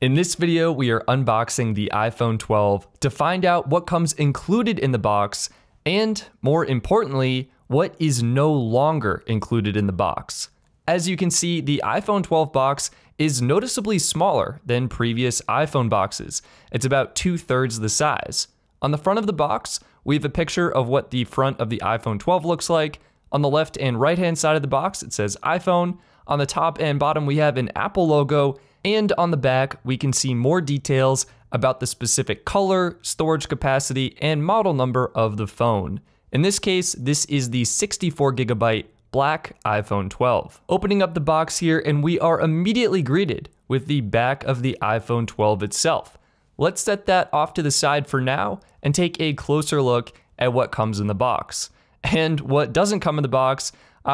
In this video, we are unboxing the iPhone 12 to find out what comes included in the box and, more importantly, what is no longer included in the box. As you can see, the iPhone 12 box is noticeably smaller than previous iPhone boxes. It's about 2/3 the size. On the front of the box, we have a picture of what the front of the iPhone 12 looks like. On the left and right hand side of the box, it says iPhone. On the top and bottom, we have an Apple logo. And on the back, we can see more details about the specific color, storage capacity, and model number of the phone. In this case, this is the 64GB black iPhone 12. Opening up the box here, and we are immediately greeted with the back of the iPhone 12 itself. Let's set that off to the side for now and take a closer look at what comes in the box. And what doesn't come in the box,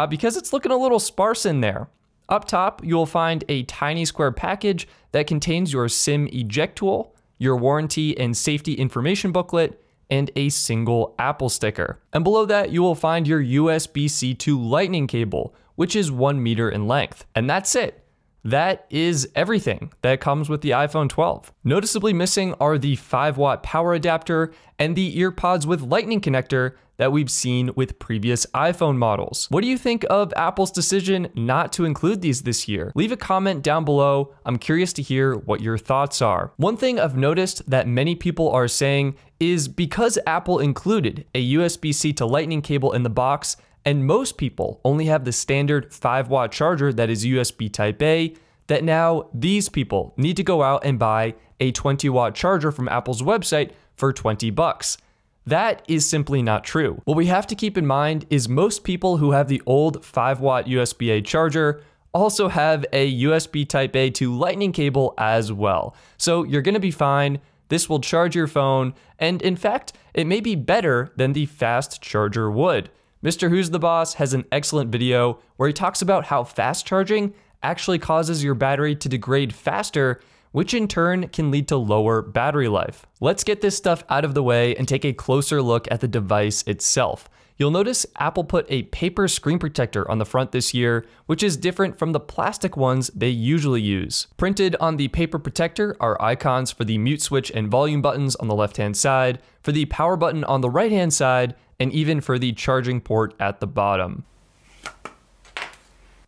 because it's looking a little sparse in there. Up top, you will find a tiny square package that contains your SIM eject tool, your warranty and safety information booklet, and a single Apple sticker. And below that, you will find your USB-C to Lightning cable, which is 1 meter in length. And that's it. That is everything that comes with the iPhone 12. Noticeably missing are the 5-watt power adapter and the EarPods with Lightning connector that we've seen with previous iPhone models. What do you think of Apple's decision not to include these this year? Leave a comment down below. I'm curious to hear what your thoughts are. One thing I've noticed that many people are saying is because Apple included a USB-C to Lightning cable in the box, and most people only have the standard 5-watt charger that is USB Type A, that now these people need to go out and buy a 20-watt charger from Apple's website for $20. That is simply not true. What we have to keep in mind is most people who have the old 5-watt USB-A charger also have a USB Type A to Lightning cable as well. So you're gonna be fine. This will charge your phone, and in fact, it may be better than the fast charger would. Mr. Who's the Boss has an excellent video where he talks about how fast charging actually causes your battery to degrade faster, which in turn can lead to lower battery life. Let's get this stuff out of the way and take a closer look at the device itself. You'll notice Apple put a paper screen protector on the front this year, which is different from the plastic ones they usually use. Printed on the paper protector are icons for the mute switch and volume buttons on the left-hand side, for the power button on the right-hand side, and even for the charging port at the bottom.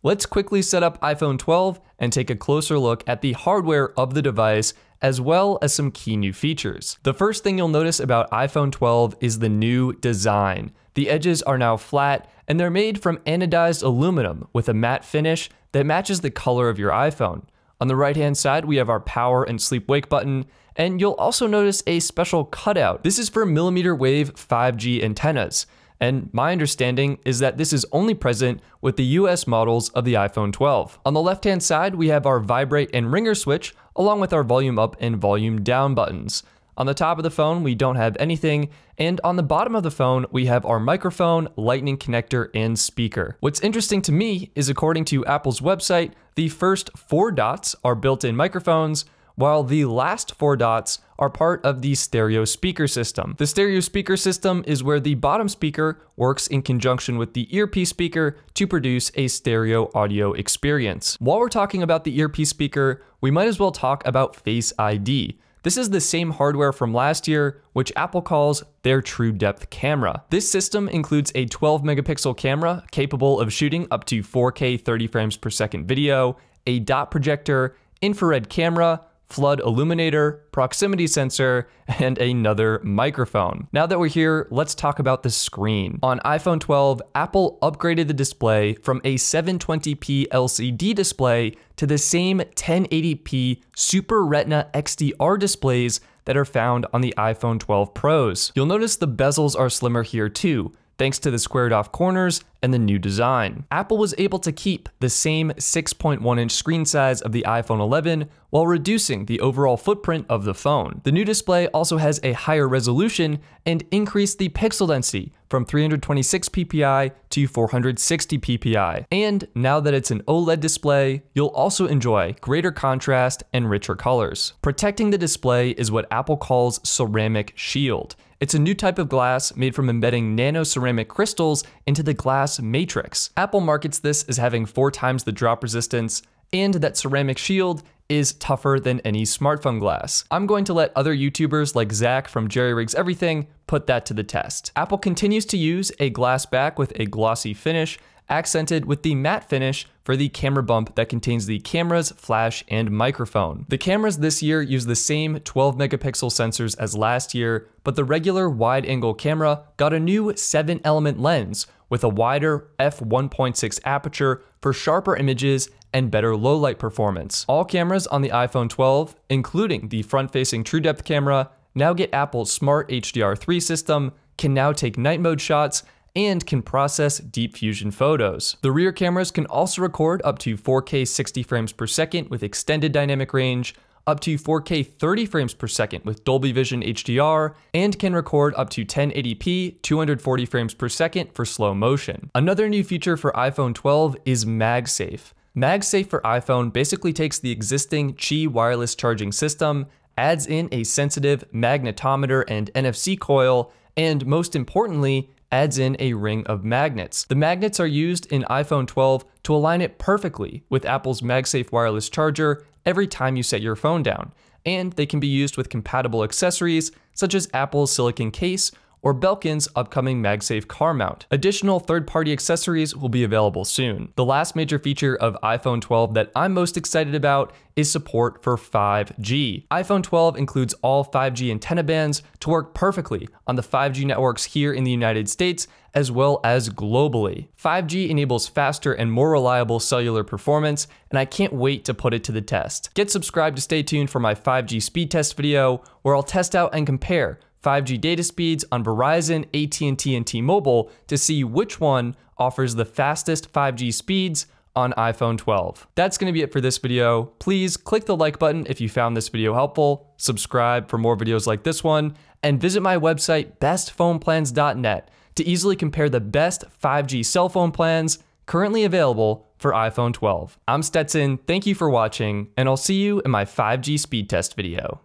Let's quickly set up iPhone 12 and take a closer look at the hardware of the device, as well as some key new features. The first thing you'll notice about iPhone 12 is the new design. The edges are now flat, and they're made from anodized aluminum with a matte finish that matches the color of your iPhone. On the right-hand side, we have our power and sleep-wake button, and you'll also notice a special cutout. This is for millimeter wave 5G antennas. And my understanding is that this is only present with the US models of the iPhone 12. On the left-hand side, we have our vibrate and ringer switch, along with our volume up and volume down buttons. On the top of the phone, we don't have anything, and on the bottom of the phone, we have our microphone, Lightning connector, and speaker. What's interesting to me is, according to Apple's website, the first 4 dots are built-in microphones, while the last 4 dots are part of the stereo speaker system. The stereo speaker system is where the bottom speaker works in conjunction with the earpiece speaker to produce a stereo audio experience. While we're talking about the earpiece speaker, we might as well talk about Face ID. This is the same hardware from last year, which Apple calls their true depth camera. This system includes a 12 megapixel camera capable of shooting up to 4K 30 frames per second video, a dot projector, infrared camera, flood illuminator, proximity sensor, and another microphone. Now that we're here, let's talk about the screen. On iPhone 12, Apple upgraded the display from a 720p LCD display to the same 1080p Super Retina XDR displays that are found on the iPhone 12 Pros. You'll notice the bezels are slimmer here too, thanks to the squared off corners and the new design. Apple was able to keep the same 6.1-inch screen size of the iPhone 11 while reducing the overall footprint of the phone. The new display also has a higher resolution and increased the pixel density from 326 ppi to 460 ppi. And now that it's an OLED display, you'll also enjoy greater contrast and richer colors. Protecting the display is what Apple calls ceramic shield. It's a new type of glass made from embedding nano ceramic crystals into the glass matrix. Apple markets this as having 4 times the drop resistance, and that ceramic shield is tougher than any smartphone glass. I'm going to let other YouTubers like Zach from Jerry Rigs Everything put that to the test. Apple continues to use a glass back with a glossy finish, accented with the matte finish for the camera bump that contains the camera's flash and microphone. The cameras this year use the same 12 megapixel sensors as last year, but the regular wide-angle camera got a new 7-element lens with a wider f1.6 aperture for sharper images and better low-light performance. All cameras on the iPhone 12, including the front-facing true depth camera, now get Apple's smart HDR3 system, can now take night mode shots, and can process deep fusion photos. The rear cameras can also record up to 4K 60 frames per second with extended dynamic range, up to 4K 30 frames per second with Dolby Vision HDR, and can record up to 1080p 240 frames per second for slow motion. Another new feature for iPhone 12 is MagSafe. MagSafe for iPhone basically takes the existing Qi wireless charging system, adds in a sensitive magnetometer and NFC coil, and most importantly, adds in a ring of magnets. The magnets are used in iPhone 12 to align it perfectly with Apple's MagSafe wireless charger every time you set your phone down, and they can be used with compatible accessories such as Apple's silicon case or Belkin's upcoming MagSafe car mount. Additional third-party accessories will be available soon. The last major feature of iPhone 12 that I'm most excited about is support for 5G. iPhone 12 includes all 5G antenna bands to work perfectly on the 5G networks here in the United States as well as globally. 5G enables faster and more reliable cellular performance, and I can't wait to put it to the test. Get subscribed to stay tuned for my 5G speed test video, where I'll test out and compare 5G data speeds on Verizon, AT&T, and T-Mobile to see which one offers the fastest 5G speeds on iPhone 12. That's going to be it for this video. Please click the like button if you found this video helpful, subscribe for more videos like this one, and visit my website bestphoneplans.net to easily compare the best 5G cell phone plans currently available for iPhone 12. I'm Stetson, thank you for watching, and I'll see you in my 5G speed test video.